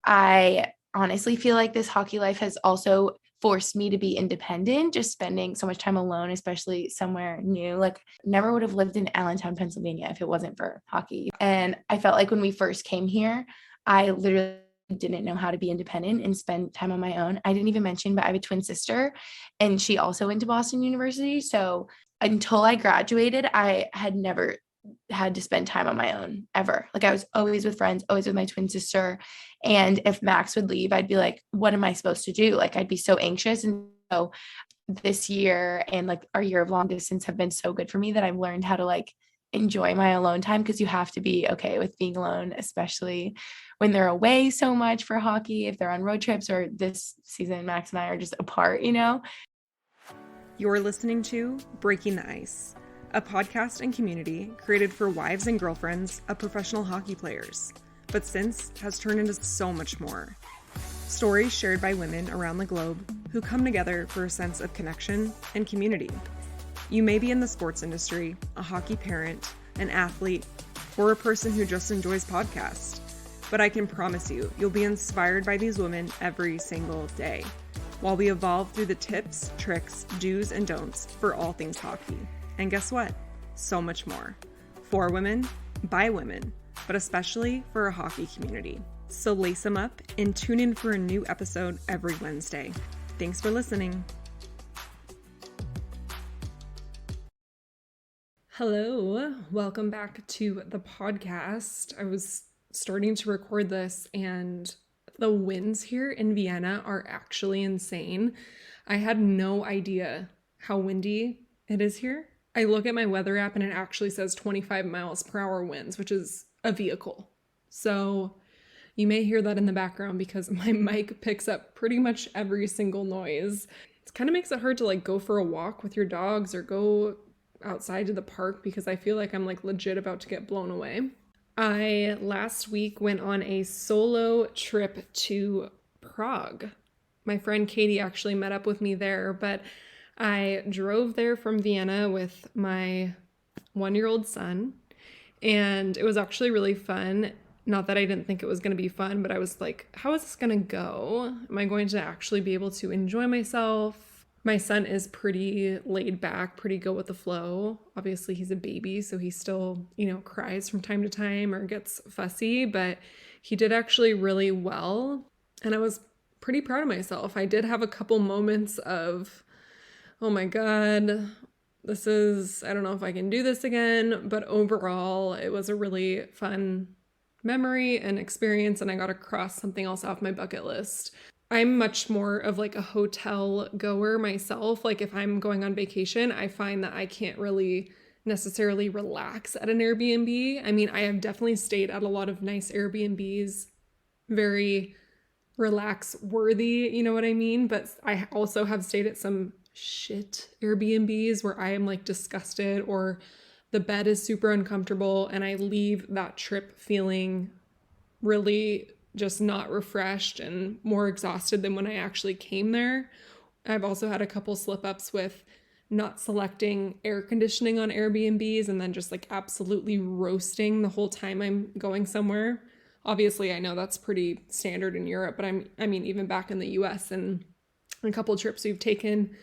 I honestly feel like this hockey life has also forced me to be independent, just spending so much time alone, especially somewhere new. Like, never would have lived in Allentown, Pennsylvania if it wasn't for hockey. And I felt like when we first came here, I literally didn't know how to be independent and spend time on my own. I didn't even mention, but I have a twin sister and she also went to Boston University. So until I graduated, I had never had to spend time on my own ever. Like, I was always with friends, always with my twin sister. And if Max would leave, I'd be like, what am I supposed to do? Like, I'd be so anxious. And so this year and like our year of long distance have been so good for me that I've learned how to like enjoy my alone time, because you have to be okay with being alone, especially when they're away so much for hockey, if they're on road trips, or this season Max and I are just apart. You're listening to Breaking the Ice, a podcast and community created for wives and girlfriends of professional hockey players, but since has turned into so much more. Stories shared by women around the globe who come together for a sense of connection and community. You may be in the sports industry, a hockey parent, an athlete, or a person who just enjoys podcasts, but I can promise you'll be inspired by these women every single day, while we evolve through the tips, tricks, do's, and don'ts for all things hockey. And guess what? So much more. For women, by women, but especially for a hockey community. So lace them up and tune in for a new episode every Wednesday. Thanks for listening. Hello, welcome back to the podcast. I was starting to record this and the winds here in Vienna are actually insane. I had no idea how windy it is here. I look at my weather app and it actually says 25 miles per hour winds, which is a vehicle. So you may hear that in the background because my mic picks up pretty much every single noise. It kind of makes it hard to like go for a walk with your dogs or go outside to the park because I feel like I'm like legit about to get blown away. I last week went on a solo trip to Prague. My friend Katie actually met up with me there, but I drove there from Vienna with my 1-year-old son, and it was actually really fun. Not that I didn't think it was going to be fun, but I was like, how is this going to go? Am I going to actually be able to enjoy myself? My son is pretty laid back, pretty go with the flow. Obviously, he's a baby, so he still, cries from time to time or gets fussy, but he did actually really well. And I was pretty proud of myself. I did have a couple moments of, oh my God, I don't know if I can do this again, but overall, it was a really fun memory and experience, and I got to cross something else off my bucket list. I'm much more of like a hotel goer myself. Like if I'm going on vacation, I find that I can't really necessarily relax at an Airbnb. I mean, I have definitely stayed at a lot of nice Airbnbs, very relax worthy, you know what I mean? But I also have stayed at some shit Airbnbs where I am like disgusted or the bed is super uncomfortable and I leave that trip feeling really just not refreshed and more exhausted than when I actually came there. I've also had a couple slip ups with not selecting air conditioning on Airbnbs and then just like absolutely roasting the whole time I'm going somewhere. Obviously, I know that's pretty standard in Europe, but I mean, even back in the US and a couple trips we've taken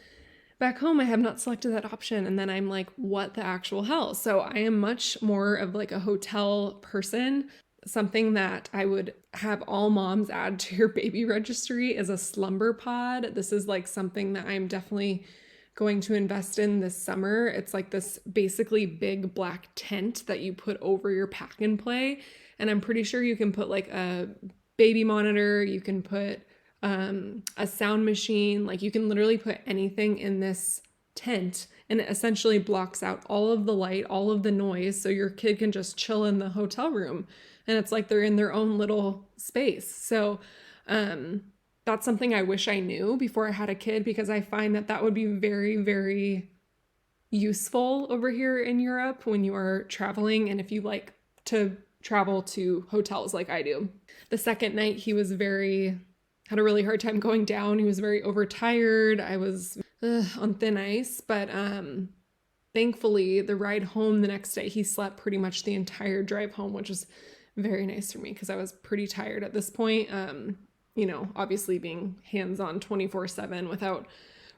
back home, I have not selected that option. And then I'm like, what the actual hell? So I am much more of like a hotel person. Something that I would have all moms add to your baby registry is a slumber pod. This is like something that I'm definitely going to invest in this summer. It's like this basically big black tent that you put over your pack and play. And I'm pretty sure you can put like a baby monitor, you can put a sound machine, like you can literally put anything in this tent and it essentially blocks out all of the light, all of the noise, so your kid can just chill in the hotel room. And it's like they're in their own little space. So that's something I wish I knew before I had a kid, because I find that that would be very, very useful over here in Europe when you are traveling and if you like to travel to hotels like I do. The second night he had a really hard time going down. He was very overtired. I was on thin ice, but thankfully the ride home the next day, he slept pretty much the entire drive home, which was very nice for me because I was pretty tired at this point. Obviously being hands-on 24/7 without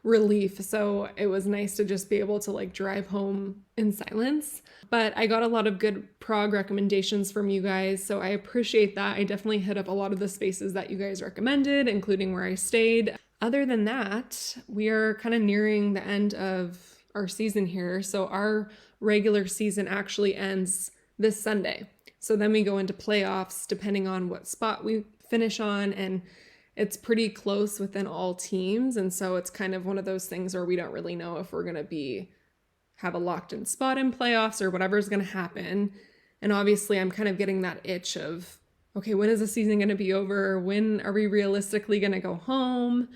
relief. So it was nice to just be able to like drive home in silence. But I got a lot of good prog recommendations from you guys, so I appreciate that. I definitely hit up a lot of the spaces that you guys recommended, including where I stayed. Other than that, we are kind of nearing the end of our season here. So our regular season actually ends this Sunday. So then we go into playoffs depending on what spot we finish on, and it's pretty close within all teams. And so it's kind of one of those things where we don't really know if we're going to have a locked in spot in playoffs or whatever's going to happen. And obviously I'm kind of getting that itch of, okay, when is the season going to be over? When are we realistically going to go home?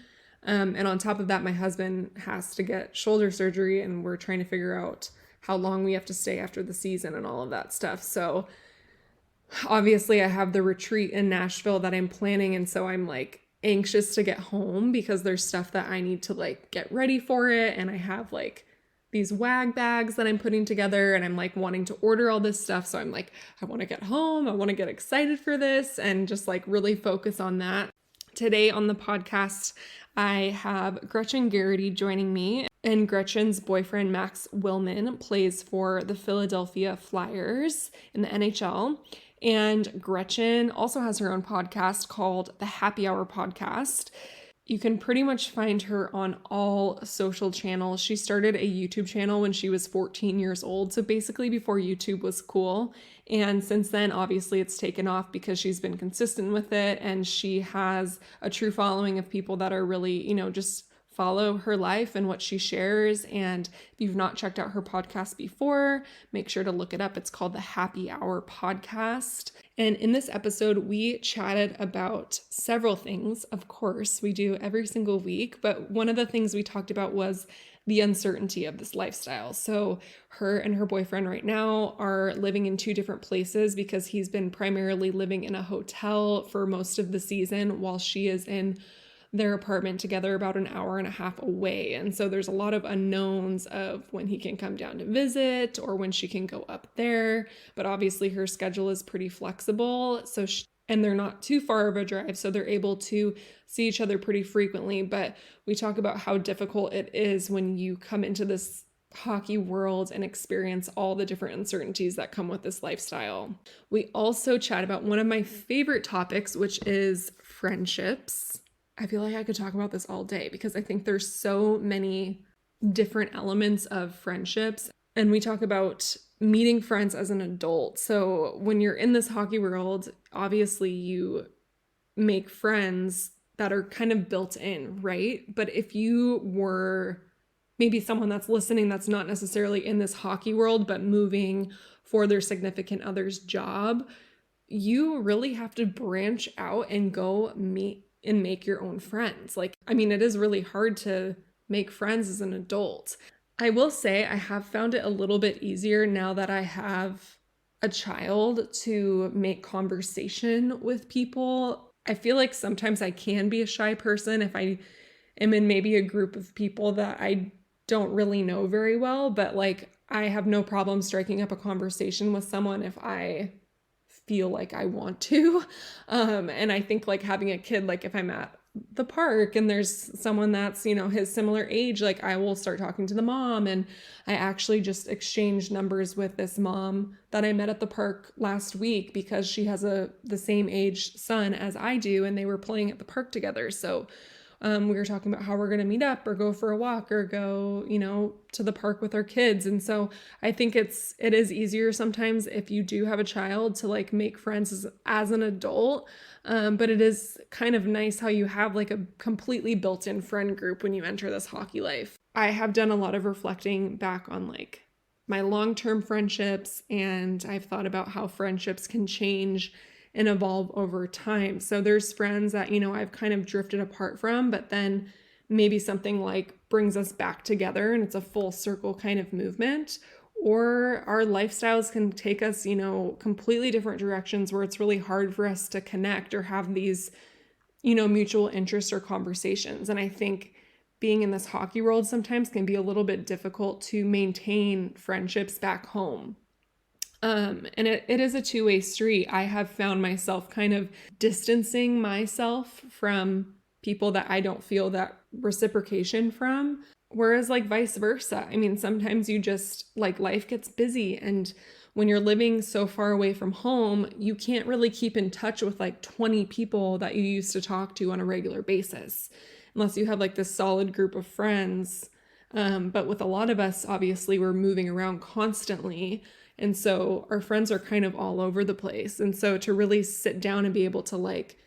And on top of that, my husband has to get shoulder surgery, and we're trying to figure out how long we have to stay after the season and all of that stuff. So obviously I have the retreat in Nashville that I'm planning. And so I'm like anxious to get home because there's stuff that I need to like get ready for it. And I have like these WAG bags that I'm putting together, and I'm like wanting to order all this stuff. So I'm like, I want to get home. I want to get excited for this and just like really focus on that. Today on the podcast, I have Gretchen Geraghty joining me, and Gretchen's boyfriend, Max Willman, plays for the Philadelphia Fliers in the NHL. And Gretchen also has her own podcast called the Happy Hour Podcast. You can pretty much find her on all social channels. She started a YouTube channel when she was 14 years old, so basically before YouTube was cool. And since then, obviously, it's taken off because she's been consistent with it, and she has a true following of people that are really, just follow her life and what she shares. And if you've not checked out her podcast before, make sure to look it up. It's called the Happy Hour Podcast. And in this episode, we chatted about several things. Of course, we do every single week, but one of the things we talked about was the uncertainty of this lifestyle. So her and her boyfriend right now are living in two different places because he's been primarily living in a hotel for most of the season while she is in their apartment together about an hour and a half away. And so there's a lot of unknowns of when he can come down to visit or when she can go up there. But obviously her schedule is pretty flexible. And they're not too far of a drive, so they're able to see each other pretty frequently. But we talk about how difficult it is when you come into this hockey world and experience all the different uncertainties that come with this lifestyle. We also chat about one of my favorite topics, which is friendships. I feel like I could talk about this all day because I think there's so many different elements of friendships. And we talk about meeting friends as an adult. So when you're in this hockey world, obviously you make friends that are kind of built in, right? But if you were maybe someone that's listening that's not necessarily in this hockey world, but moving for their significant other's job, you really have to branch out and go meet and make your own friends. It is really hard to make friends as an adult. I will say I have found it a little bit easier now that I have a child to make conversation with people. I feel like sometimes I can be a shy person if I am in maybe a group of people that I don't really know very well, but I have no problem striking up a conversation with someone if I feel like I want to. And I think having a kid, if I'm at the park and there's someone that's, his similar age, I will start talking to the mom. And I actually just exchanged numbers with this mom that I met at the park last week because she has the same age son as I do, and they were playing at the park together. So we were talking about how we're going to meet up or go for a walk or go, to the park with our kids. And so I think it is easier sometimes if you do have a child to make friends as an adult. But it is kind of nice how you have a completely built-in friend group when you enter this hockey life. I have done a lot of reflecting back on my long-term friendships, and I've thought about how friendships can change and evolve over time. So there's friends that, I've kind of drifted apart from, but then maybe something brings us back together and it's a full circle kind of movement. Or our lifestyles can take us, completely different directions where it's really hard for us to connect or have these, mutual interests or conversations. And I think being in this hockey world sometimes can be a little bit difficult to maintain friendships back home. And it is a two-way street. I have found myself kind of distancing myself from people that I don't feel that reciprocation from. Whereas like vice versa. I mean, sometimes you just like life gets busy, and when you're living so far away from home, you can't really keep in touch with like 20 people that you used to talk to on a regular basis, unless you have like this solid group of friends. But with a lot of us, obviously, we're moving around constantly. And so our friends are kind of all over the place. And so to really sit down and be able to like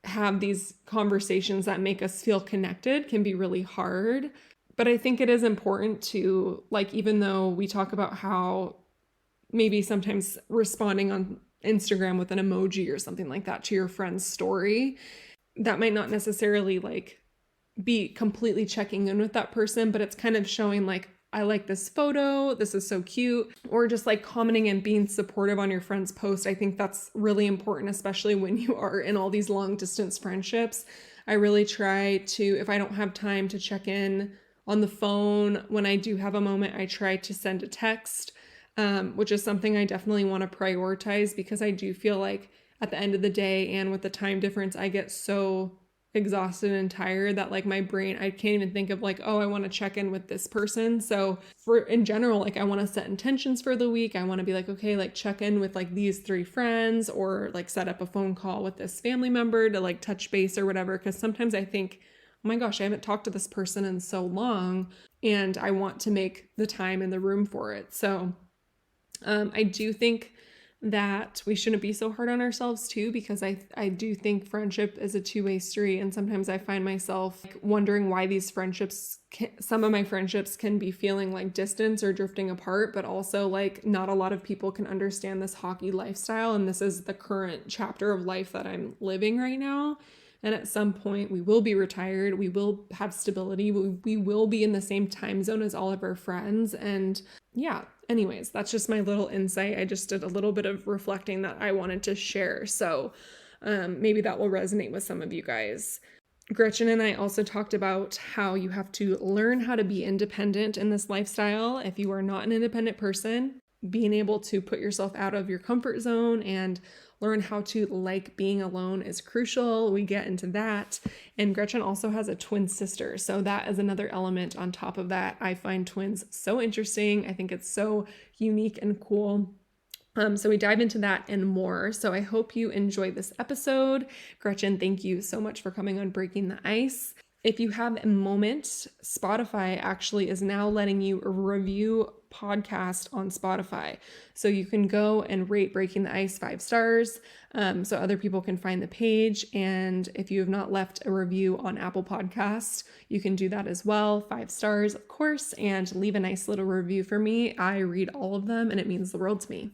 have these conversations that make us feel connected can be really hard. But I think it is important to, like, even though we talk about how maybe sometimes responding on Instagram with an emoji or something like that to your friend's story, that might not necessarily like be completely checking in with that person, but it's kind of showing like, I like this photo, this is so cute, or just like commenting and being supportive on your friend's post. I think that's really important, especially when you are in all these long distance friendships. I really try to, if I don't have time to check in on the phone, when I do have a moment, I try to send a text, which is something I definitely want to prioritize, because I do feel like at the end of the day and with the time difference, I get so exhausted and tired that like my brain, I can't even think of like, oh, I want to check in with this person. So for in general, like I want to set intentions for the week. I want to be like, okay, like check in with like these 3 friends, or like set up a phone call with this family member to like touch base or whatever. Cause sometimes I think, oh my gosh, I haven't talked to this person in so long, and I want to make the time in the room for it. So I do think that we shouldn't be so hard on ourselves too, because I do think friendship is a two-way street. And sometimes I find myself wondering why these friendships, some of my friendships can be feeling like distance or drifting apart, but also like not a lot of people can understand this hockey lifestyle. And this is the current chapter of life that I'm living right now. And at some point we will be retired. We will have stability. We will be in the same time zone as all of our friends. And yeah, anyways, that's just my little insight. I just did a little bit of reflecting that I wanted to share. So maybe that will resonate with some of you guys. Gretchen and I also talked about how you have to learn how to be independent in this lifestyle. If you are not an independent person, being able to put yourself out of your comfort zone and learn how to like being alone is crucial. We get into that. And Gretchen also has a twin sister. So that is another element on top of that. I find twins so interesting. I think it's so unique and cool. So we dive into that and more. So I hope you enjoyed this episode. Gretchen, thank you so much for coming on Breaking the Ice. If you have a moment, Spotify actually is now letting you review podcast on Spotify. So you can go and rate Breaking the Ice 5 stars so other people can find the page. And if you have not left a review on Apple Podcasts, you can do that as well. 5 stars, of course, and leave a nice little review for me. I read all of them and it means the world to me.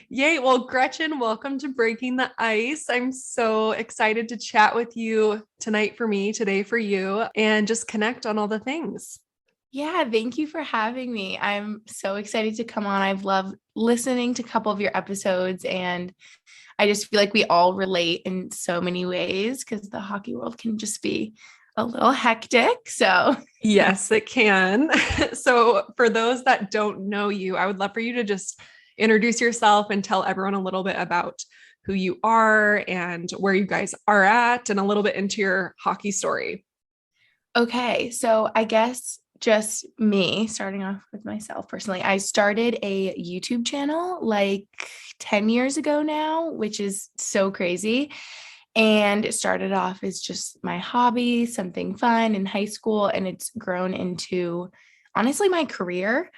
Yay. Well, Gretchen, welcome to Breaking the Ice. I'm so excited to chat with you tonight for me, today for you, and just connect on all the things. Yeah, thank you for having me. I'm so excited to come on. I've loved listening to a couple of your episodes, and I just feel like we all relate in so many ways because the hockey world can just be a little hectic. So yes, it can. So for those that don't know you, I would love for you to just introduce yourself and tell everyone a little bit about who you are and where you guys are at, and a little bit into your hockey story. Okay, so I guess just me starting off with myself personally. I started a YouTube channel like 10 years ago now, which is so crazy. And it started off as just my hobby, something fun in high school, and it's grown into honestly my career.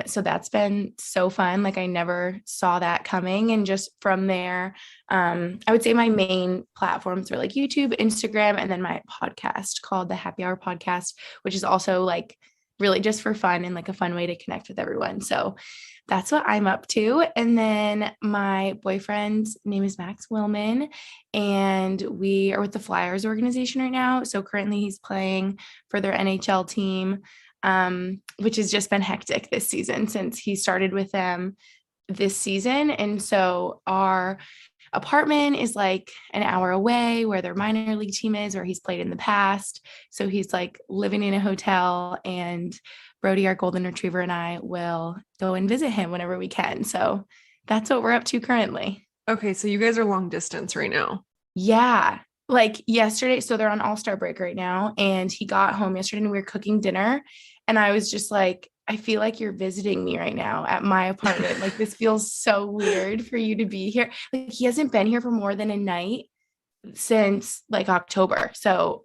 So that's been so fun. Like I never saw that coming. And just from there, I would say my main platforms were like YouTube, Instagram, and then my podcast called the Happy Hour Podcast, which is also like really just for fun and like a fun way to connect with everyone. So that's what I'm up to. And then my boyfriend's name is Max Willman, and we are with the Fliers organization right now. So currently he's playing for their NHL team, which has just been hectic this season since he started with them this season. And so our apartment is like an hour away where their minor league team is, where he's played in the past. So he's like living in a hotel, and Brody, our golden retriever, and I will go and visit him whenever we can. So that's what we're up to currently. Okay, so you guys are long distance right now. Yeah. Like yesterday, so they're on all-star break right now, and he got home yesterday and we were cooking dinner, and I was just like, I feel like you're visiting me right now at my apartment. Like this feels so weird for you to be here. Like he hasn't been here for more than a night since like October. So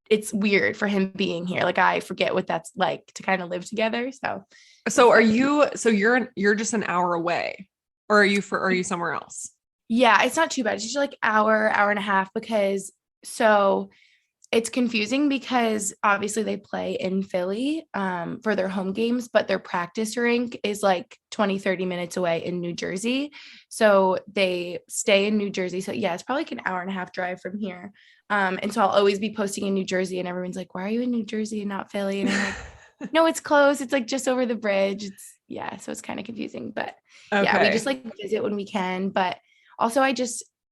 it's weird for him being here. Like I forget what that's like to kind of live together. So you're just an hour away, or are you somewhere else? Yeah, it's not too bad. It's just like hour and a half, because so it's confusing because obviously they play in Philly for their home games, but their practice rink is like 20-30 minutes away in New Jersey. So they stay in New Jersey. So yeah, it's probably like an hour and a half drive from here. And so I'll always be posting in New Jersey, and everyone's like, why are you in New Jersey and not Philly? And I'm like, no, it's close. It's like just over the bridge. So it's kind of confusing, but yeah, we just like visit when we can. But also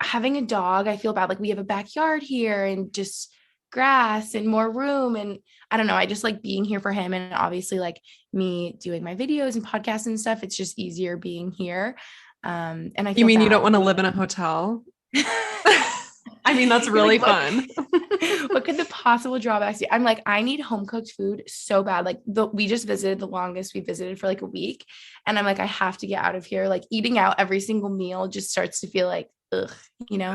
having a dog, I feel bad. Like we have a backyard here and just grass and more room. And I don't know, I just like being here for him. And obviously like me doing my videos and podcasts and stuff, it's just easier being here. And I feel You mean bad. you don't want to live in a hotel? I mean, that's really fun. What could the possible drawbacks be? I'm like, I need home cooked food so bad. Like we just visited the longest we visited for like a week. And I'm like, I have to get out of here. Like eating out every single meal just starts to feel like, ugh, you know?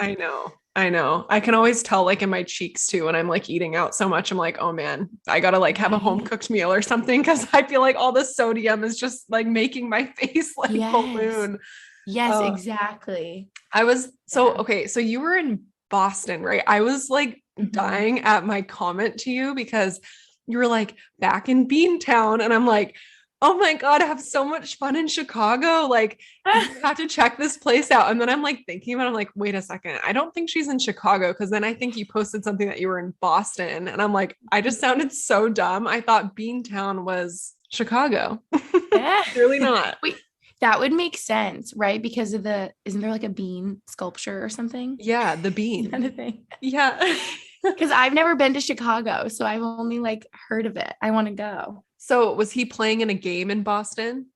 I know. I can always tell like in my cheeks too, when I'm like eating out so much, I'm like, oh man, I gotta like have a home cooked meal or something. Cause I feel like all the sodium is just like making my face like balloon. Yes, exactly. Okay. So you were in Boston, right? I was like dying at my comment to you because you were like back in Beantown, and I'm like, oh my God, I have so much fun in Chicago. Like you have to check this place out. And then I'm like thinking about it, I'm like, wait a second. I don't think she's in Chicago. Cause then I think you posted something that you were in Boston. And I'm like, I just sounded so dumb. I thought Beantown was Chicago. Yeah. Really not. Wait, that would make sense, right? Because of isn't there like a bean sculpture or something? Yeah, the bean. Kind of thing. Yeah. Because I've never been to Chicago, so I've only like heard of it. I want to go. So was he playing in a game in Boston?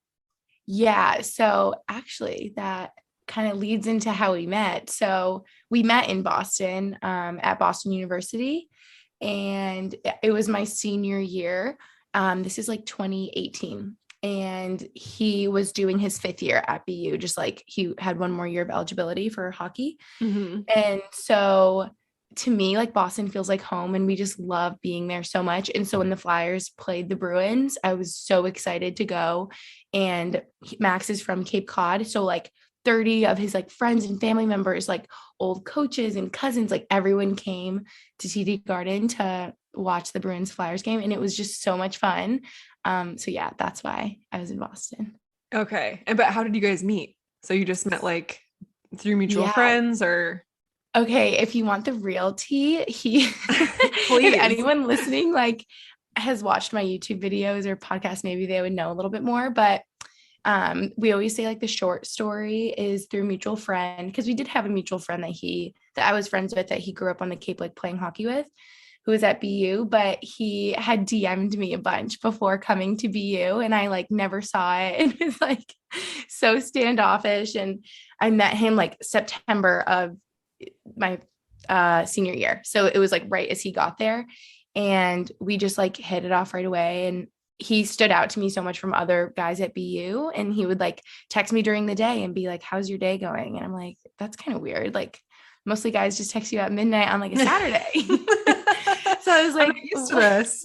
Yeah. So actually that kind of leads into how we met. So we met in Boston at Boston University, and it was my senior year. This is like 2018. And he was doing his 5th year at BU, just like he had one more year of eligibility for hockey. Mm-hmm. And so to me, like Boston feels like home, and we just love being there so much. And so when the Flyers played the Bruins, I was so excited to go. And Max is from Cape Cod. So like 30 of his like friends and family members, like old coaches and cousins, like everyone came to TD Garden to watch the Bruins Flyers game. And it was just so much fun. So yeah, that's why I was in Boston. Okay. But how did you guys meet? So you just met like through mutual friends, or? Okay, if you want the real tea, if anyone listening like has watched my YouTube videos or podcasts, maybe they would know a little bit more. But we always say like the short story is through mutual friend, because we did have a mutual friend that I was friends with, that he grew up on the Cape like playing hockey with, who was at BU, but he had DM'd me a bunch before coming to BU, and I like never saw it. And it was like so standoffish. And I met him like September of my senior year. So it was like right as he got there, and we just like hit it off right away. And he stood out to me so much from other guys at BU, and he would like text me during the day and be like, how's your day going? And I'm like, that's kind of weird. Like mostly guys just text you at midnight on like a Saturday. So I was like, I'm used to this.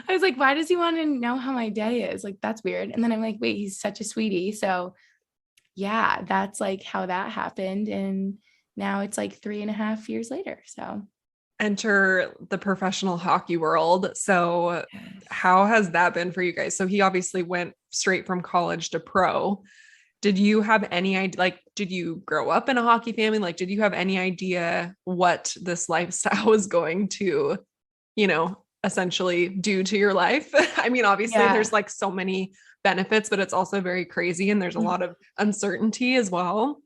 I was like, why does he want to know how my day is? Like, that's weird. And then I'm like, wait, he's such a sweetie. So yeah, that's like how that happened. And now it's like 3.5 years later. So enter the professional hockey world. So how has that been for you guys? So he obviously went straight from college to pro. Did you have any idea, like, did you grow up in a hockey family? Like, did you have any idea what this lifestyle was going to, essentially do to your life? I mean, obviously there's like so many benefits, but it's also very crazy. And there's a lot of uncertainty as well.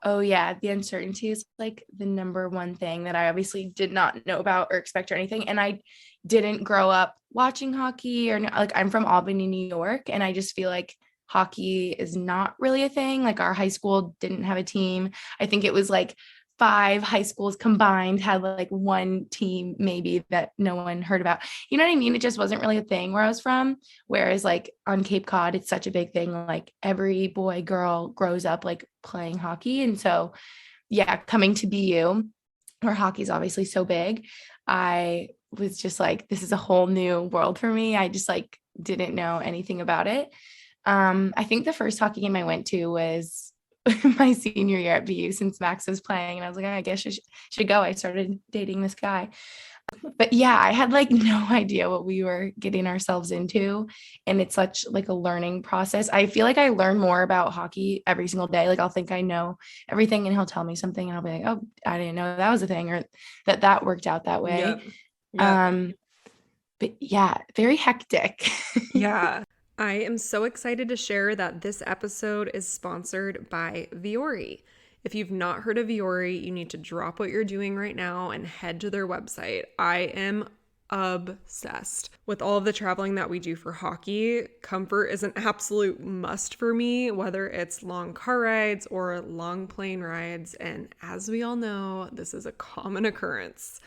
Oh yeah, the uncertainty is like the number one thing that I obviously did not know about or expect or anything. And I didn't grow up watching hockey or like I'm from Albany, New York, and I just feel like hockey is not really a thing. Like our high school didn't have a team. I think it was like 5 high schools combined had like one team maybe that no one heard about. You know what I mean? It just wasn't really a thing where I was from. Whereas like on Cape Cod, it's such a big thing. Like every boy, girl grows up like playing hockey. And so, yeah, coming to BU, where hockey is obviously so big, I was just like, this is a whole new world for me. I just like didn't know anything about it. I think the first hockey game I went to was my senior year at BU since Max was playing. And I was like, I guess I should go. I started dating this guy. But yeah, I had like no idea what we were getting ourselves into. And it's such like a learning process. I feel like I learn more about hockey every single day. Like I'll think I know everything and he'll tell me something and I'll be like, oh, I didn't know that was a thing or that worked out that way. Yep. Yep. But yeah, very hectic. Yeah. I am so excited to share that this episode is sponsored by Viore. If you've not heard of Viore, you need to drop what you're doing right now and head to their website. I am obsessed with all of the traveling that we do for hockey. Comfort is an absolute must for me, whether it's long car rides or long plane rides. And as we all know, this is a common occurrence.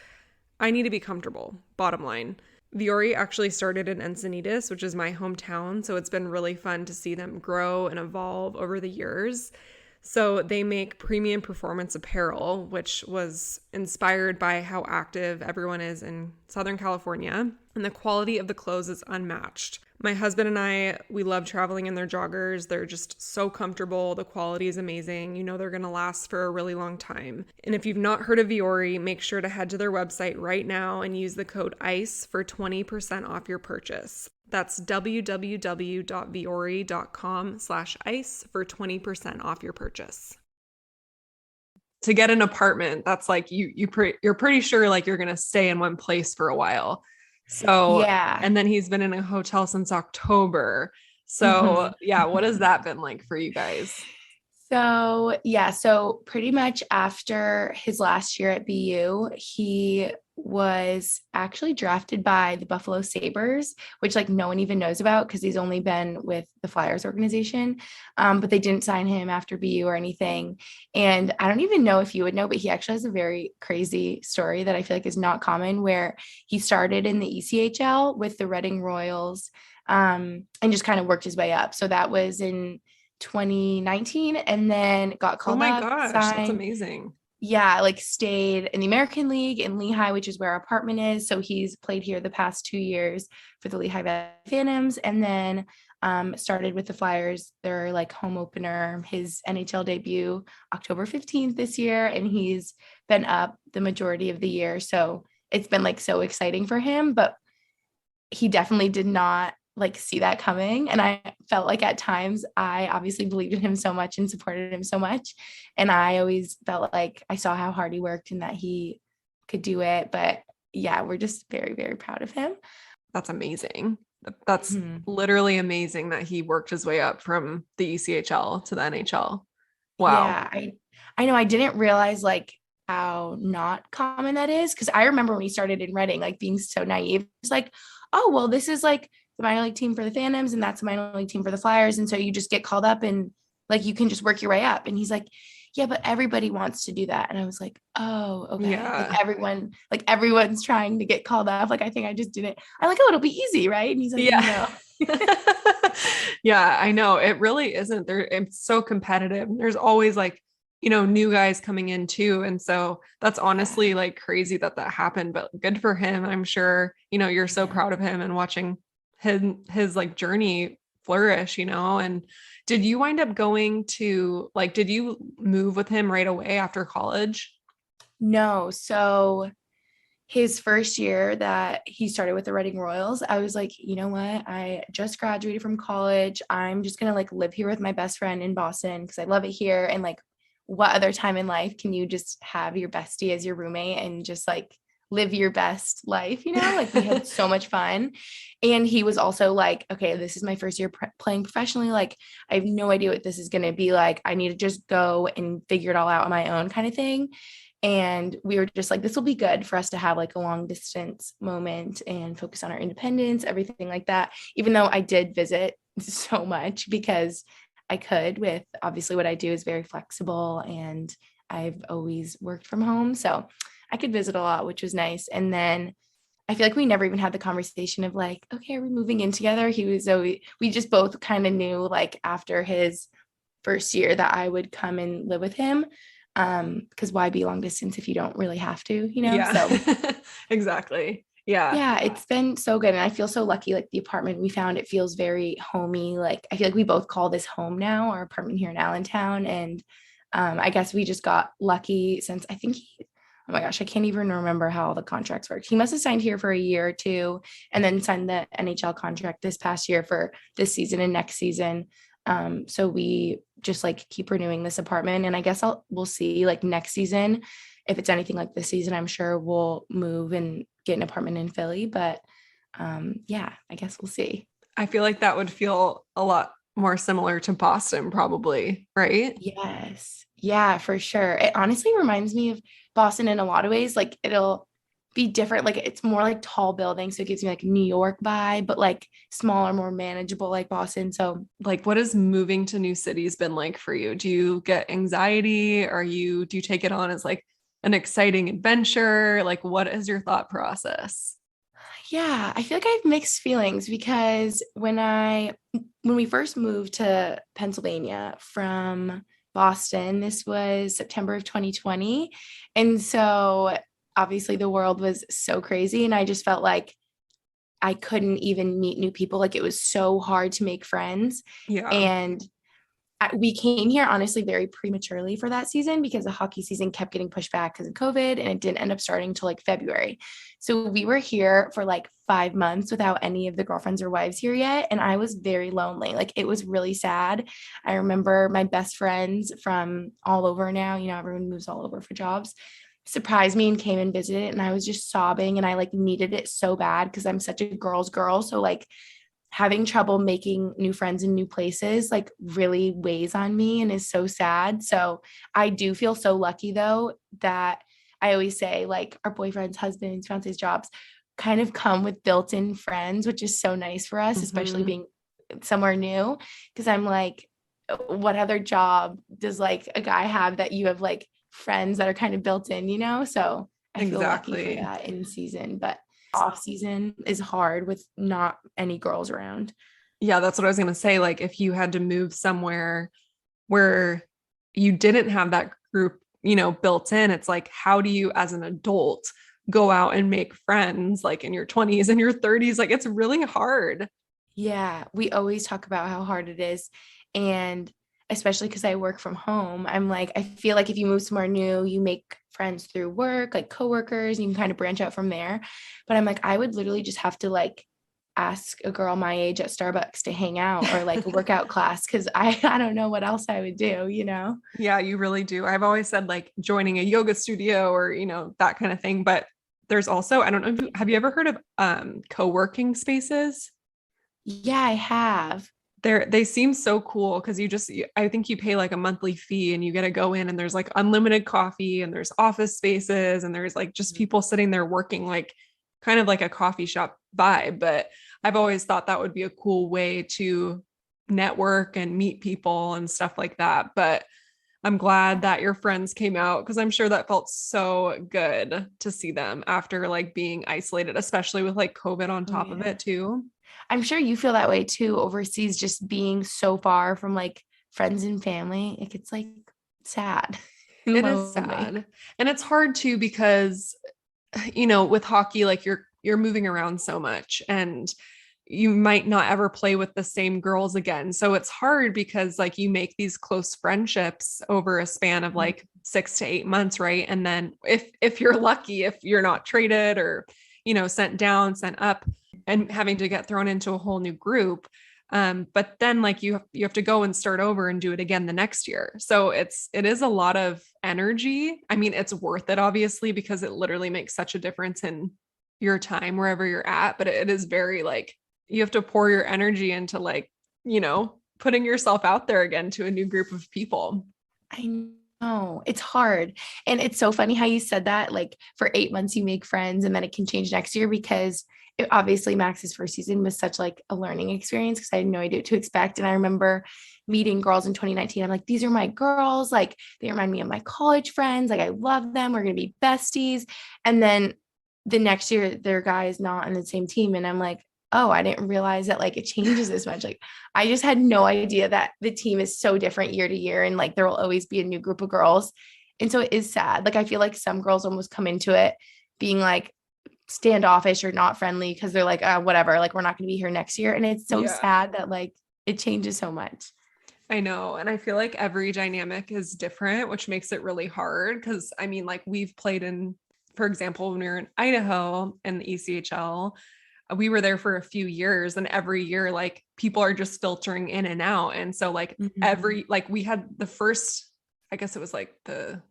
I need to be comfortable, bottom line. Viore actually started in Encinitas, which is my hometown, so it's been really fun to see them grow and evolve over the years. So they make premium performance apparel, which was inspired by how active everyone is in Southern California, and the quality of the clothes is unmatched. My husband and I, we love traveling in their joggers. They're just so comfortable. The quality is amazing. You know they're going to last for a really long time. And if you've not heard of Viore, make sure to head to their website right now and use the code ICE for 20% off your purchase. That's www.viore.com/ice for 20% off your purchase. To get an apartment, that's like you're pretty sure like you're going to stay in one place for a while. So, Yeah. and then he's been in a hotel since October. So, yeah, what has that been like for you guys? So pretty much after his last year at BU, he was actually drafted by the Buffalo Sabres, which like no one even knows about because he's only been with the Flyers organization. But they didn't sign him after BU or anything. And I don't even know if you would know, but he actually has a very crazy story that I feel like is not common, where he started in the ECHL with the Reading Royals, and just kind of worked his way up. So that was in 2019, and then got called up. Oh my gosh, that's amazing. Yeah, like stayed in the American League in Lehigh, which is where our apartment is. So he's played here the past 2 years for the Lehigh Valley Phantoms, and then started with the Flyers, their like home opener, his NHL debut October 15th this year, and he's been up the majority of the year. So it's been like so exciting for him, but he definitely did not like see that coming. And I felt like at times I obviously believed in him so much and supported him so much. And I always felt like I saw how hard he worked and that he could do it. But yeah, we're just very, very proud of him. That's amazing. That's literally amazing that he worked his way up from the ECHL to the NHL. Wow. Yeah, I know I didn't realize like how not common that is. Cause I remember when he started in Reading, like being so naive. It's like, oh, well, this is like the minor league team for the Phantoms and that's the minor league team for the Flyers. And so you just get called up and like, you can just work your way up. And he's like, yeah, but everybody wants to do that. And I was like, oh, okay. Yeah. Like everyone's trying to get called up. Like, I think I just did it. I'm like, oh, it'll be easy. Right. And he's like, yeah. No. Yeah, I know. It really isn't. It's so competitive. There's always like, new guys coming in too. And so that's honestly like crazy that happened, but good for him. I'm sure, you're so proud of him and watching his like journey flourish, and did you wind up going to did you move with him right away after college? No. So his first year that he started with the Reading Royals, I was like, you know what? I just graduated from college. I'm just going to like live here with my best friend in Boston because I love it here. And like, what other time in life can you just have your bestie as your roommate and just like live your best life, like we had so much fun. And he was also like, okay, this is my first year playing professionally. Like, I have no idea what this is going to be like. I need to just go and figure it all out on my own kind of thing. And we were just like, this will be good for us to have like a long distance moment and focus on our independence, everything like that. Even though I did visit so much because I could, with obviously what I do is very flexible and I've always worked from home. So I could visit a lot, which was nice. And then I feel like we never even had the conversation of like, okay, are we moving in together? We just both kind of knew like after his first year that I would come and live with him. Because why be long distance if you don't really have to, Yeah, So exactly. Yeah. Yeah, it's been so good. And I feel so lucky. Like the apartment we found, it feels very homey. Like I feel like we both call this home now, our apartment here in Allentown. And I guess we just got lucky since I think oh my gosh, I can't even remember how all the contracts work. He must have signed here for a year or two and then signed the NHL contract this past year for this season and next season. So we just like keep renewing this apartment. And I guess we'll see like next season. If it's anything like this season, I'm sure we'll move and get an apartment in Philly. But yeah, I guess we'll see. I feel like that would feel a lot more similar to Boston, probably, right? Yes. Yeah, for sure. It honestly reminds me of Boston in a lot of ways. Like it'll be different. Like it's more like tall buildings. So it gives me like New York vibe, but like smaller, more manageable like Boston. So Like, what has moving to new cities been like for you? Do you get anxiety? Do you take it on as like an exciting adventure? Like, what is your thought process? yeah, I feel like I have mixed feelings because when we first moved to Pennsylvania from Boston, this was September of 2020. And so obviously the world was so crazy and I just felt like I couldn't even meet new people. Like it was so hard to make friends. Yeah. And we came here honestly very prematurely for that season because the hockey season kept getting pushed back because of COVID and it didn't end up starting until like February. So we were here for like 5 months without any of the girlfriends or wives here yet. And I was very lonely. Like it was really sad. I remember my best friends from all over now, everyone moves all over for jobs, surprised me and came and visited. And I was just sobbing and I like needed it so bad because I'm such a girl's girl. So like having trouble making new friends in new places like really weighs on me and is so sad. So I do feel so lucky though that I always say like our boyfriends, husbands, fiancés jobs kind of come with built-in friends, which is so nice for us, especially being somewhere new. Cause I'm like, what other job does like a guy have that you have like friends that are kind of built in? So I feel lucky for that in season, but off season is hard with not any girls around. Yeah, that's what I was going to say. Like if you had to move somewhere where you didn't have that group, built in, it's like, how do you as an adult go out and make friends like in your 20s and your 30s? Like it's really hard. Yeah, we always talk about how hard it is. And especially because I work from home, I'm like, I feel like if you move somewhere new, you make friends through work, like coworkers, you can kind of branch out from there. But I'm like, I would literally just have to like ask a girl my age at Starbucks to hang out or like a workout class because I don't know what else I would do. Yeah, you really do. I've always said like joining a yoga studio or, that kind of thing. But there's also, I don't know, have you ever heard of co-working spaces? Yeah, I have. They seem so cool because I think you pay like a monthly fee and you get to go in and there's like unlimited coffee and there's office spaces and there's like just people sitting there working like kind of like a coffee shop vibe. But I've always thought that would be a cool way to network and meet people and stuff like that. But I'm glad that your friends came out because I'm sure that felt so good to see them after like being isolated, especially with like COVID on top of it too. I'm sure you feel that way too overseas, just being so far from like friends and family. It gets like sad. It is sad. And it's hard too because with hockey, like you're moving around so much and you might not ever play with the same girls again. So it's hard because like you make these close friendships over a span of like 6 to 8 months, right? And then if you're lucky, if you're not traded or, sent down, sent up and having to get thrown into a whole new group, But then like you have to go and start over and do it again the next year. So it is a lot of energy. I mean, it's worth it obviously because it literally makes such a difference in your time wherever you're at, but it is very like you have to pour your energy into like, putting yourself out there again to a new group of people. I know it's hard. And it's so funny how you said that, like for 8 months you make friends and then it can change next year because obviously Max's first season was such like a learning experience because I had no idea what to expect. And I remember meeting girls in 2019. I'm like, these are my girls. Like they remind me of my college friends. Like I love them. We're going to be besties. And then the next year their guy is not on the same team. And I'm like, oh, I didn't realize that like it changes this much. Like I just had no idea that the team is so different year to year and like there will always be a new group of girls. And so it is sad. Like I feel like some girls almost come into it being like standoffish or not friendly because they're like, whatever, like we're not going to be here next year. And it's so sad that like it changes so much. I know. And I feel like every dynamic is different, which makes it really hard. Because I mean, like we've played in, for example, when we were in Idaho and the ECHL, we were there for a few years and every year, like people are just filtering in and out. And so like we had the first, I guess it was like the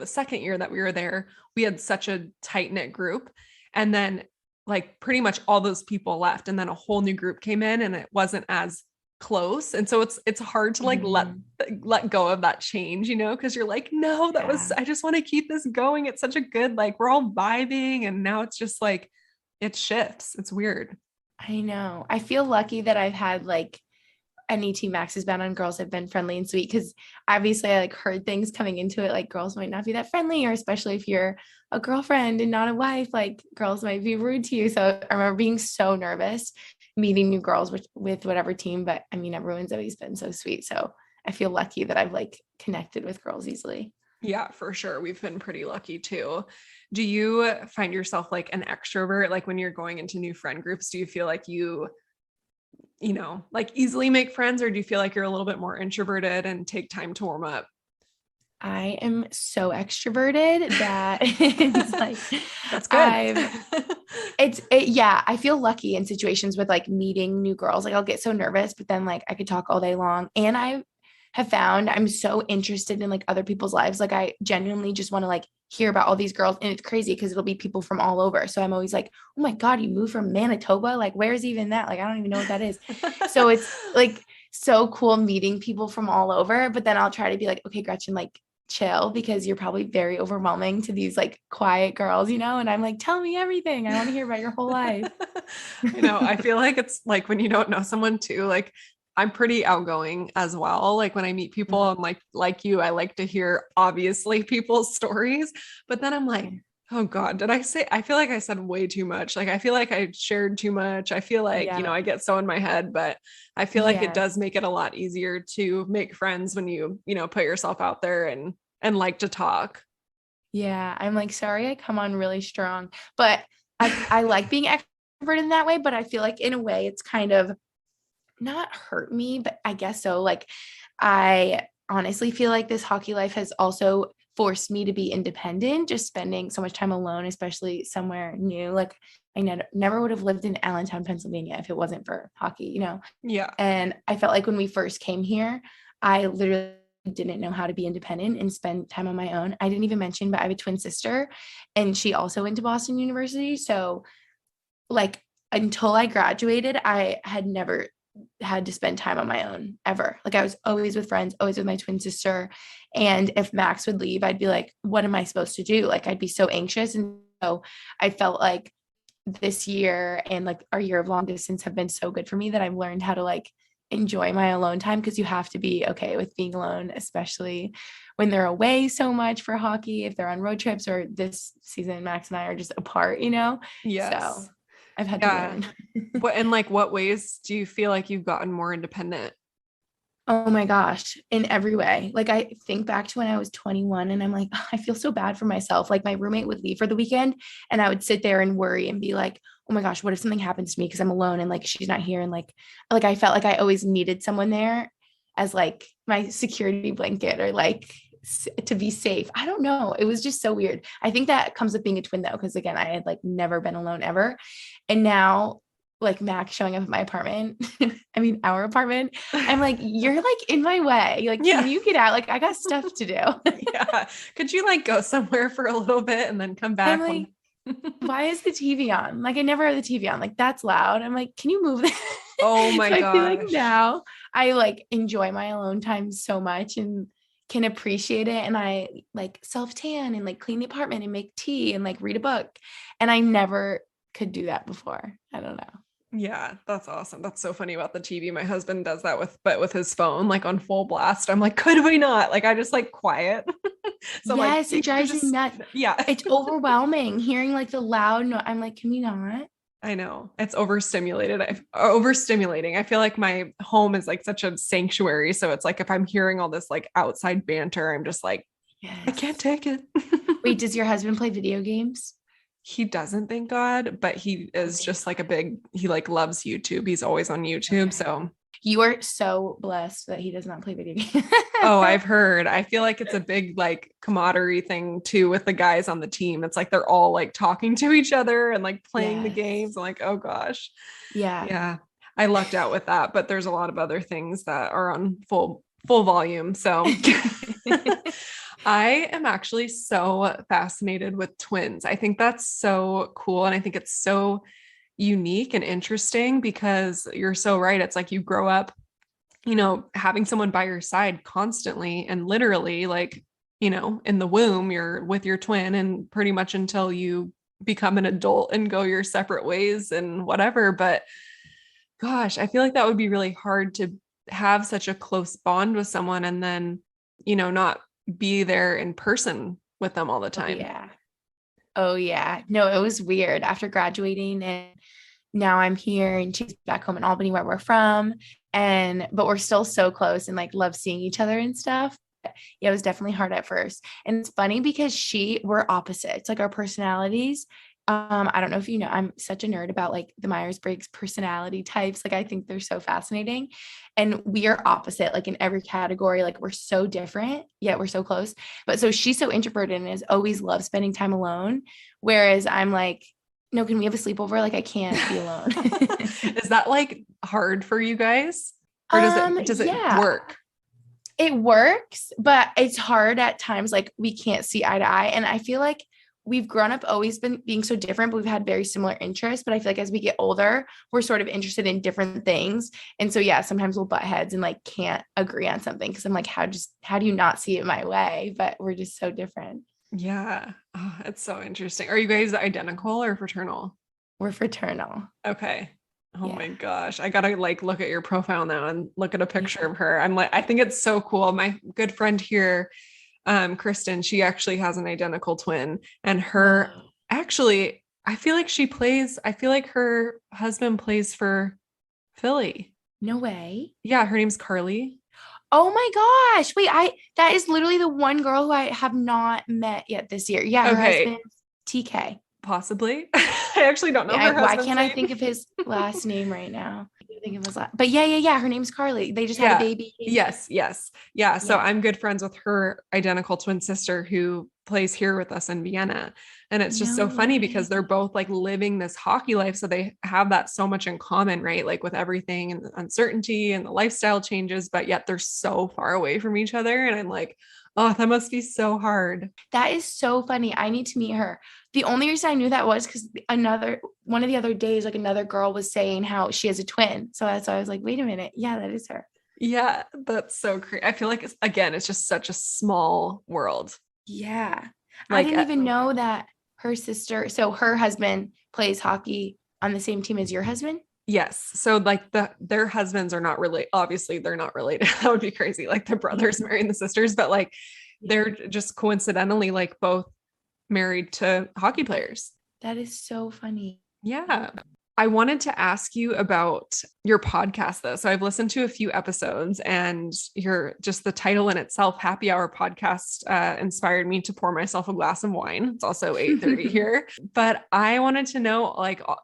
second year that we were there, we had such a tight knit group. And then like pretty much all those people left and then a whole new group came in and it wasn't as close. And so it's hard to like let go of that change, because you're like, no, I just want to keep this going. It's such a good, like we're all vibing and now it's just like, it shifts. It's weird. I know. I feel lucky that I've had like any team Max has been on, girls have been friendly and sweet because obviously I like heard things coming into it like girls might not be that friendly, or especially if you're a girlfriend and not a wife, like girls might be rude to you. So I remember being so nervous meeting new girls with whatever team, but I mean everyone's always been so sweet. So I feel lucky that I've like connected with girls easily. Yeah, for sure. We've been pretty lucky too. Do you find yourself like an extrovert? Like when you're going into new friend groups, do you feel like you like easily make friends, or do you feel like you're a little bit more introverted and take time to warm up? I am so extroverted that it's like, that's good. Yeah, I feel lucky in situations with like meeting new girls. Like I'll get so nervous, but then like I could talk all day long. And I have found I'm so interested in like other people's lives. Like I genuinely just want to like hear about all these girls, and it's crazy because it'll be people from all over. So I'm always like, oh my God, you moved from Manitoba? Like, where's even that? Like, I don't even know what that is. So it's like so cool meeting people from all over, but then I'll try to be like, okay, Gretchen, like chill because you're probably very overwhelming to these like quiet girls, and I'm like, tell me everything. I want to hear about your whole life. I know. I feel like it's like when you don't know someone too, like I'm pretty outgoing as well. Like when I meet people, I'm like you, I like to hear obviously people's stories, but then I'm like, oh God, I feel like I said way too much. Like, I feel like I shared too much. I feel like, I get so in my head, but I feel like it does make it a lot easier to make friends when you put yourself out there and like to talk. Yeah. I'm like, sorry, I come on really strong, but I like being extroverted in that way, but I feel like in a way it's kind of not hurt me, but I guess so. Like, I honestly feel like this hockey life has also forced me to be independent, just spending so much time alone, especially somewhere new. Like, I never would have lived in Allentown, Pennsylvania if it wasn't for hockey, Yeah. And I felt like when we first came here, I literally didn't know how to be independent and spend time on my own. I didn't even mention, but I have a twin sister and she also went to Boston University. So like until I graduated, I had never had to spend time on my own ever. Like I was always with friends, always with my twin sister. And if Max would leave, I'd be like, what am I supposed to do? Like I'd be so anxious. And so I felt like this year and like our year of long distance have been so good for me that I've learned how to like enjoy my alone time, because you have to be okay with being alone, especially when they're away so much for hockey, if they're on road trips, or this season Max and I are just apart, Yes. So I've had to learn. What ways do you feel like you've gotten more independent? Oh my gosh, in every way. Like I think back to when I was 21 and I'm like, oh, I feel so bad for myself. Like my roommate would leave for the weekend and I would sit there and worry and be like, oh my gosh, what if something happens to me because I'm alone and like she's not here, and like I felt like I always needed someone there as like my security blanket, or like to be safe. I don't know. It was just so weird. I think that comes with being a twin though, because again, I had like never been alone ever. And now like Max showing up at my apartment, I mean, our apartment, I'm like, you're like in my way. Like, Yeah. can you get out? Like, I got stuff to do. Yeah. Could you like go somewhere for a little bit and then come back? I'm like, why is the TV on? Like, I never have the TV on. Like, that's loud. I'm like, can you move this? Oh my So I feel like gosh. now I like enjoy my alone time so much and can appreciate it. And I like self tan and like clean the apartment and make tea and like read a book. And I never could do that before. I don't know. Yeah, that's awesome. That's so funny about the TV. My husband does that with his phone, like on full blast. I'm like, could we not? Like, I just like quiet. So Yes, like, it drives me nuts. yeah, It's overwhelming hearing like the loud no. I'm like, can we not? I know it's overstimulating. I feel like my home is like such a sanctuary. So it's like, if I'm hearing all this like outside banter, I'm just like, I can't Yes. take it. Wait, does your husband play video games? He doesn't, thank God, but he is Okay. just like he like loves YouTube. He's always on YouTube. Okay. So, You are so blessed that he does not play video games. oh, I've heard. I feel like it's a big like camaraderie thing too with the guys on the team. It's like they're all like talking to each other and like playing the Yes. games. I'm like, oh gosh. Yeah. Yeah. I lucked out with that, but there's a lot of other things that are on full volume. So I am actually so fascinated with twins. I think that's so cool. And I think it's so unique and interesting because you're so right. It's like you grow up, having someone by your side constantly and literally like, in the womb, you're with your twin and pretty much until you become an adult and go your separate ways and whatever. But gosh, I feel like that would be really hard to have such a close bond with someone and then, not be there in person with them all the Oh, time. yeah. Oh, yeah. No, it was weird after graduating and now I'm here and she's back home in Albany where we're from. But we're still so close and like love seeing each other and stuff. Yeah, it was definitely hard at first. And it's funny because we're opposites, like our personalities. I don't know if you know, I'm such a nerd about like the Myers-Briggs personality types. Like I think they're so fascinating. And we are opposite, like in every category. Like we're so different, yet we're so close. But so she's so introverted and has always loved spending time alone. Whereas I'm like, no, can we have a sleepover? Like I can't be alone. Is that like hard for you guys? Or does it Yeah. work? It works, but it's hard at times. Like we can't see eye to eye. And I feel like we've grown up always been being so different, but we've had very similar interests. But I feel like as we get older, we're sort of interested in different things. And so, yeah, sometimes we'll butt heads and like can't agree on something. Cause I'm like, how do you not see it my way? But we're just so different. Yeah. Oh, it's so interesting. Are you guys identical or fraternal? We're fraternal. Okay. Oh Yeah. my gosh. I gotta like look at your profile now and look at a picture of her. I'm like, I think it's so cool. My good friend here, Kristen, she actually has an identical twin and Whoa. actually, I feel like her husband plays for Philly. No way. Yeah. Her name's Carly. Oh my gosh. Wait, that is literally the one girl who I have not met yet this year. Yeah, her Okay. husband's TK. Possibly. I actually don't know her Why husband's can't name. I think of his last name right now? I can't think of his last. But yeah. Her name's Carly. They just had a baby. Yes. Yeah. So Yeah. I'm good friends with her identical twin sister who plays here with us in Vienna. And it's just so No funny because they're way. both like living this hockey life. So they have that so much in common, right? Like with everything and the uncertainty and the lifestyle changes, but yet they're so far away from each other. And I'm like, oh, that must be so hard. That is so funny. I need to meet her. The only reason I knew that was because one of the other days, like another girl was saying how she has a twin. So that's why I was like, wait a minute. Yeah, that is her. Yeah, that's so crazy. I feel like it's just such a small world. Yeah. I Like, didn't even know that her husband plays hockey on the same team as your husband. yes. So like their husbands are not related. Obviously they're not related. That would be crazy. Like the brothers marrying the sisters, but like they're just coincidentally like both married to hockey players. That is so funny. Yeah. I wanted to ask you about your podcast though. So I've listened to a few episodes and the title in itself, Happy Hour Podcast, inspired me to pour myself a glass of wine. It's also 8:30 here, but I wanted to know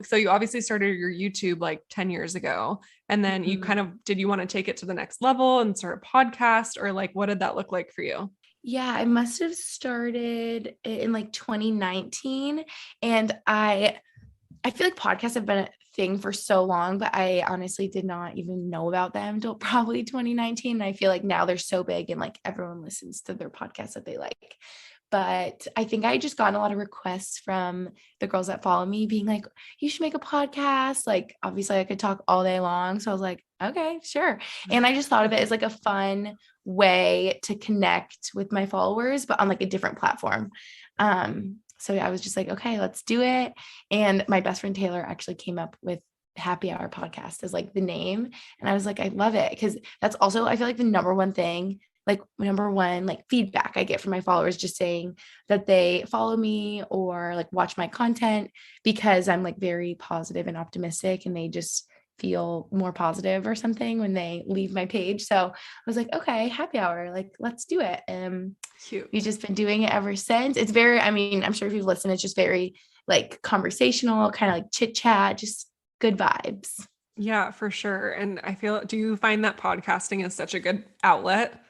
so you obviously started your YouTube like 10 years ago and then you did you want to take it to the next level and start a podcast or like, what did that look like for you? Yeah, I must have started in like 2019 and I feel like podcasts have been a thing for so long, but I honestly did not even know about them until probably 2019. And I feel like now they're so big and like everyone listens to their podcasts that they like. But I think I just gotten a lot of requests from the girls that follow me being like, you should make a podcast. Like, obviously I could talk all day long. So I was like, okay, sure. And I just thought of it as like a fun way to connect with my followers, but on like a different platform. So I was just like, okay, let's do it. And my best friend Taylor actually came up with Happy Hour Podcast as like the name. And I was like, I love it. Cause that's also, I feel like the number one thing, like number one, like feedback I get from my followers just saying that they follow me or like watch my content because I'm like very positive and optimistic and they just feel more positive or something when they leave my page. So I was like, okay, happy hour, like let's do it. Cute. We've just been doing it ever since. It's very, I mean, I'm sure if you've listened, it's just very like conversational, kind of like chit chat, just good vibes. Yeah, for sure. And I feel, do you find that podcasting is such a good outlet?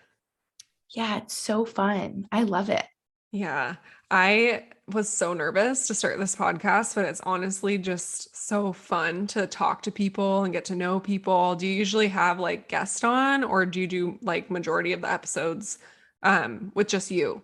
Yeah, it's so fun. I love it. Yeah, I was so nervous to start this podcast, but it's honestly just so fun to talk to people and get to know people. Do you usually have like guests on, or do you do like majority of the episodes with just you?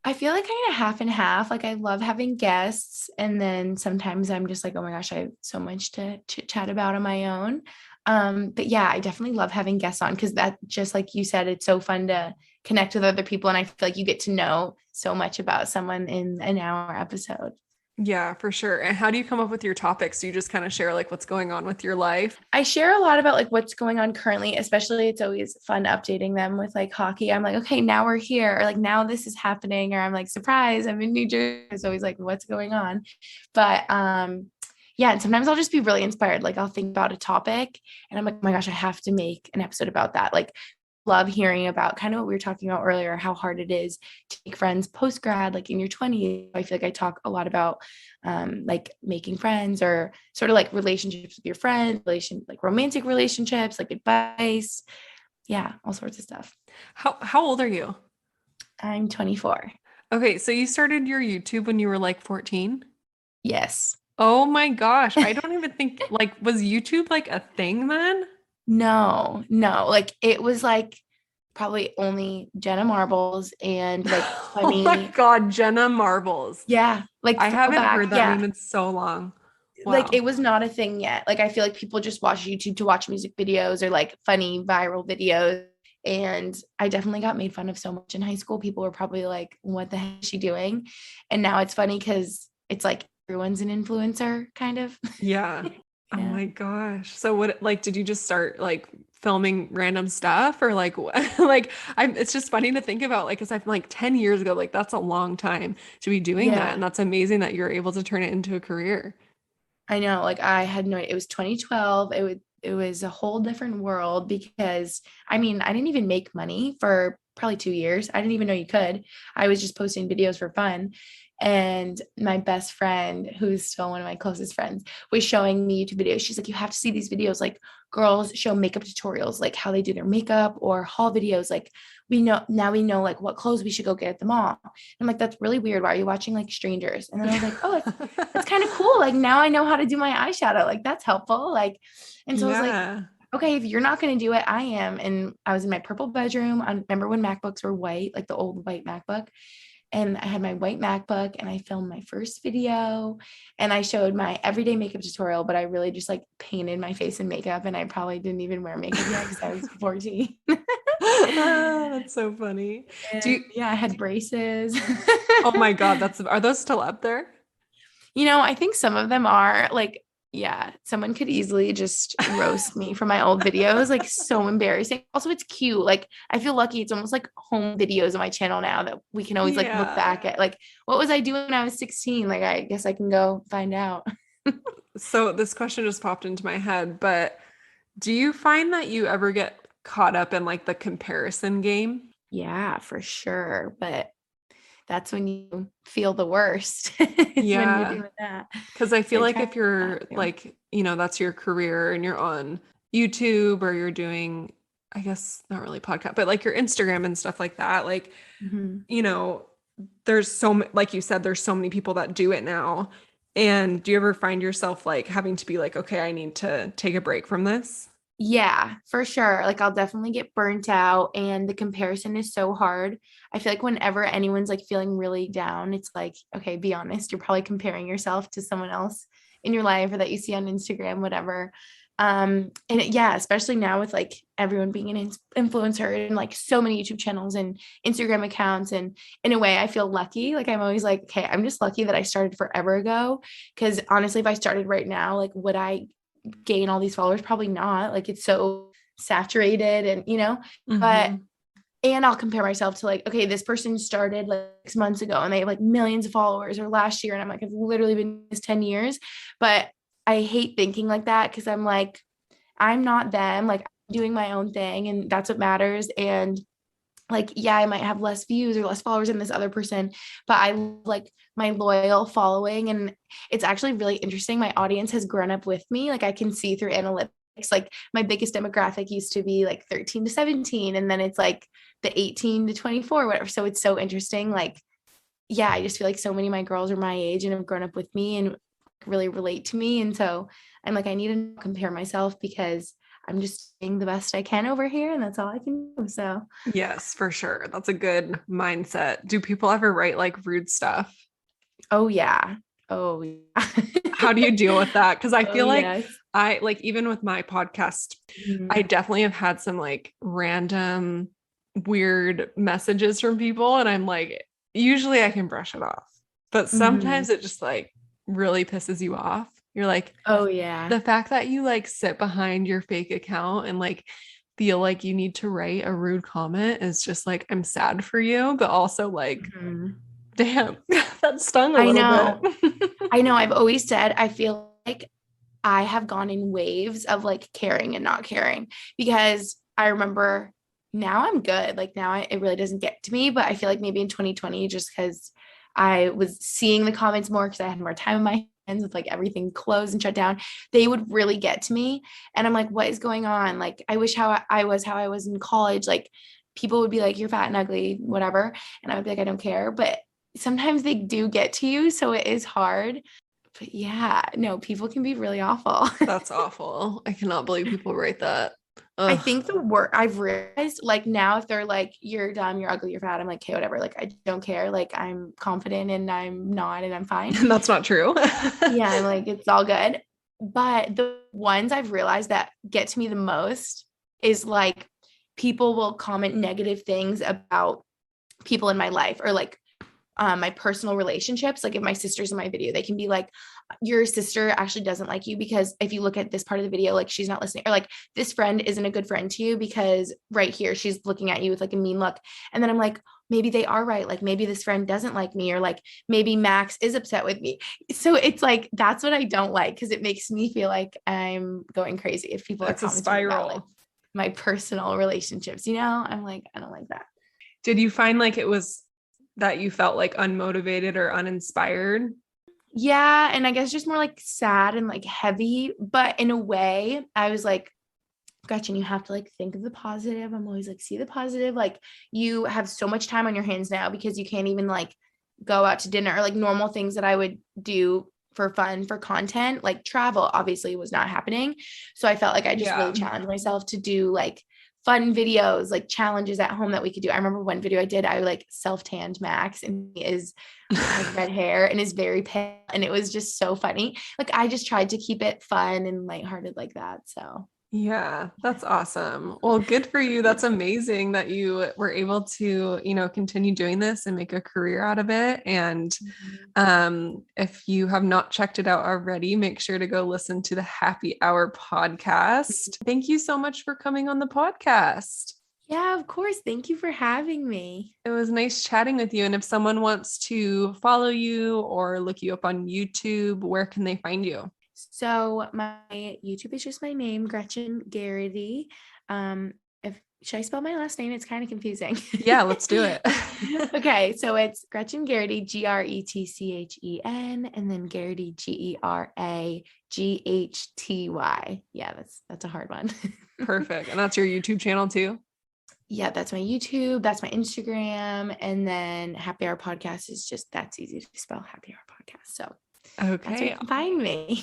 I feel like kind of half and half. Like I love having guests, and then sometimes I'm just like, oh my gosh, I have so much to chit chat about on my own. But yeah, I definitely love having guests on because that, just like you said, it's so fun to connect with other people, and I feel like you get to know so much about someone in an hour episode. Yeah, for sure. And how do you come up with your topics? Do you just kind of share like what's going on with your life? I share a lot about like what's going on currently, especially it's always fun updating them with like hockey. I'm like, okay, now we're here, or like now this is happening, or I'm like, surprise, I'm in New Jersey. It's always like, what's going on? But yeah, and sometimes I'll just be really inspired. Like I'll think about a topic and I'm like, oh my gosh, I have to make an episode about that. Like love hearing about kind of what we were talking about earlier, how hard it is to make friends post grad, like in your 20s. I feel like I talk a lot about like making friends or sort of like relationships with your friends, like romantic relationships, like advice. Yeah, all sorts of stuff. How old are you? I'm 24. Okay, so you started your YouTube when you were like 14? Yes. Oh my gosh, I don't even think like was YouTube like a thing then? No, no. Like it was like probably only Jenna Marbles and like Oh my funny. God, Jenna Marbles. Yeah, like I haven't throwback. heard that Yeah. name in so long. Like Wow. it was not a thing yet. Like I feel like people just watch YouTube to watch music videos or like funny viral videos. And I definitely got made fun of so much in high school. People were probably like, what the heck is she doing? And now it's funny because it's like everyone's an influencer kind of. Yeah. Oh Yeah. my gosh. So what like did you just start like filming random stuff or like what? Like I'm it's just funny to think about like cuz I'm like 10 years ago like that's a long time to be doing that and Yeah. that's amazing that you're able to turn it into a career. I know. Like I had no, it was 2012. It was a whole different world because I mean, I didn't even make money for probably 2 years. I didn't even know you could. I was just posting videos for fun. And my best friend, who's still one of my closest friends, was showing me YouTube videos. She's like, you have to see these videos. Like girls show makeup tutorials, like how they do their makeup or haul videos. Like we know like what clothes we should go get at the mall. I'm like, that's really weird. Why are you watching like strangers? And then I was like, oh, it's kind of cool. Like now I know how to do my eyeshadow. Like that's helpful. Like, and so I was like, Yeah. okay, if you're not going to do it, I am. And I was in my purple bedroom. I remember when MacBooks were white, like the old white MacBook. And I had my white MacBook and I filmed my first video and I showed my everyday makeup tutorial, but I really just like painted my face in makeup and I probably didn't even wear makeup yet because I was 14. That's so funny. Do And you, yeah, I had braces. oh my God, that's are those still up there? I think some of them are like, yeah, someone could easily just roast me for my old videos. Like, so embarrassing. Also, it's cute. Like, I feel lucky. It's almost like home videos on my channel now that we can always like look Yeah. back at. Like, what was I doing when I was 16? Like, I guess I can go find out. So this question just popped into my head, but do you find that you ever get caught up in like the comparison game? Yeah, for sure. But that's when you feel the worst, is when you're Yeah. doing that. Because I feel I like try if not you're to. like, that's your career and you're on YouTube or you're doing, I guess not really podcast, but like your Instagram and stuff like that, like, Mhm. you know, there's like you said, there's so many people that do it now. And do you ever find yourself like having to be like, okay, I need to take a break from this? Yeah, for sure. Like I'll definitely get burnt out and the comparison is so hard. I feel like whenever anyone's like feeling really down, it's like, okay, be honest, you're probably comparing yourself to someone else in your life or that you see on Instagram, whatever. Yeah, especially now with like everyone being an influencer and like so many YouTube channels and Instagram accounts. And in a way, I feel lucky. Like I'm always like, okay, I'm just lucky that I started forever ago. Because honestly, if I started right now, like would I gain all these followers? Probably not. Like it's so saturated and but Mm-hmm. and I'll compare myself to like, okay, this person started like 6 months ago and they have like millions of followers or last year. And I'm like, I've literally been doing this 10 years. But I hate thinking like that because I'm like, I'm not them. Like I'm doing my own thing and that's what matters. And like, yeah, I might have less views or less followers than this other person, but I like my loyal following. And it's actually really interesting. My audience has grown up with me. Like I can see through analytics, like my biggest demographic used to be like 13 to 17. And then it's like the 18 to 24, whatever. So it's so interesting. Like, yeah, I just feel like so many of my girls are my age and have grown up with me and really relate to me. And so I'm like, I need to compare myself because I'm just doing the best I can over here. And that's all I can do. So Yes, for sure. That's a good mindset. Do people ever write like rude stuff? oh yeah. Oh yeah. How do you deal with that? Because I Oh feel like yes. I like even with my podcast, I Mhm. definitely have had some like random weird messages from people. And I'm like, usually I can brush it off. But Mhm. sometimes it just like really pisses you off. You're like, Oh yeah. the fact that you like sit behind your fake account and like feel like you need to write a rude comment is just like, I'm sad for you, but also like, Mhm. damn, that stung a I little bit. know. I know. I've always said I feel like I have gone in waves of like caring and not caring because I remember now I'm good. Like now it really doesn't get to me, but I feel like maybe in 2020, just because I was seeing the comments more because I had more time in my hands with like everything closed and shut down, they would really get to me. And I'm like, what is going on? Like, I wish how I was in college. Like people would be like, you're fat and ugly, whatever. And I would be like, I don't care. But sometimes they do get to you. So it is hard. But yeah, no, people can be really awful. That's awful. I cannot believe people write that. I Ugh. think the work I've realized, like now, if they're like, you're dumb, you're ugly, you're fat, I'm like, okay, whatever. Like, I don't care. Like, I'm confident and I'm not, and I'm fine. That's not true. Yeah, I'm like, it's all good. But the ones I've realized that get to me the most is like people will comment negative things about people in my life or like my personal relationships. Like if my sister's in my video, they can be like, your sister actually doesn't like you because if you look at this part of the video, like she's not listening, or like this friend isn't a good friend to you because right here she's looking at you with like a mean look. And then I'm like, maybe they are right. Like maybe this friend doesn't like me, or like maybe Max is upset with me. So it's like that's what I don't like because it makes me feel like I'm going crazy if people are It's a commenting about like spiral. my personal relationships. I'm like, I don't like that. Did you find like it was that you felt like unmotivated or uninspired? Yeah, and I guess just more like sad and like heavy, but in a way, I was like, Gretchen, you have to like think of the positive. I'm always like, see the positive. Like you have so much time on your hands now because you can't even like go out to dinner or like normal things that I would do for fun for content, like travel obviously was not happening. So I felt like I just really Yeah. challenged myself to do like fun videos, like challenges at home that we could do. I remember one video I did, I like self-tanned Max and he has red hair and is very pale. And it was just so funny. Like I just tried to keep it fun and lighthearted like that. So Yeah, that's awesome. Well, good for you. That's amazing that you were able to, continue doing this and make a career out of it. And Mhm. if you have not checked it out already, make sure to go listen to the Happy Hour podcast. Thank you so much for coming on the podcast. Yeah, of course. Thank you for having me. It was nice chatting with you. And if someone wants to follow you or look you up on YouTube, where can they find you? So my YouTube is just my name, Gretchen Geraghty. If should I spell my last name? It's kind of confusing. Yeah, let's do it. Okay, so it's Gretchen Geraghty, Gretchen, and then Geraghty, Geragghty. Yeah, that's a hard one. Perfect. And that's your YouTube channel too? Yeah, that's my YouTube, that's my Instagram, and then Happy Hour Podcast is just that's easy to spell, Happy Hour Podcast. So That's where you Okay. can find me.